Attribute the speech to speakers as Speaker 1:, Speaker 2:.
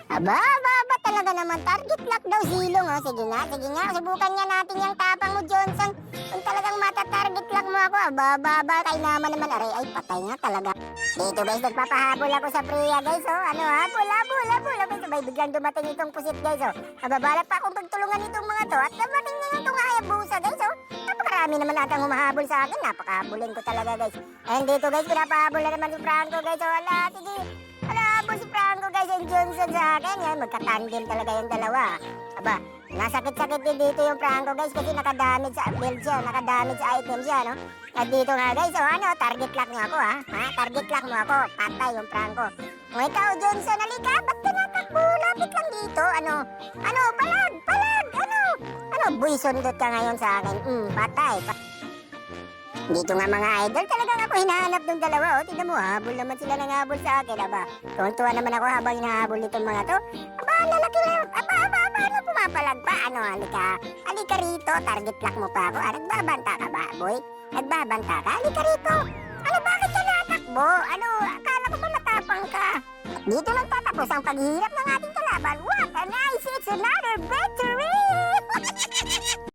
Speaker 1: Aba, talaga naman. Target lock daw, Silong. Oh. Sige nga, subukan nga natin yung tapang mo, Johnson. Kung talagang mata-target lock mo ako, kay naman naman. Aray, ay patay nga talaga. Dito guys, nagpapahabol ako sa Priya guys. Oh. Ano, habol. Sabay biglang dumating itong pusit guys. Oh. Nababalak pa akong pagtulungan itong mga to. At dumating na itong Hayabusa guys. Oh. Napakarami naman atang humahabol sa akin. Napakahabulin ko talaga guys. And dito guys, pinapahabol na naman si Franco guys. Oh, wala, sige. Habol si Franco guys and Johnson sa akin. Yan, magka-tandem talaga yung dalawa. Aba, nasakit-sakit din dito yung Franco guys kasi nakadamage sa build siya, nakadamage item siya, no? At dito nga guys, oh ano, target lock mo ako ha? Target lock mo ako, patay yung Franco. Kung ikaw Johnson, halika, ba't tinatakbo? Lapit lang dito, ano, palag, buy sundot ka ngayon sa akin, patay. Dito nga mga idol, talagang ako hinahanap ng dalawa, oh. Tignan mo, habol naman sila ng habol sa akin, aba. Tuwan-tuwa naman ako habang hinahabol nitong mga to. Aba, lalaki lang, ano pumapalag pa? Ano, halika rito, target lock mo pa ako. Nagbabanta ka ba, boy? Nagbabanta ka? Halika rito. Ano, bakit ka natakbo? Ano, akala ko ba matapang ka? Dito nagtatapos ang paghihirap ng ating kalaban. What a nice, it's another better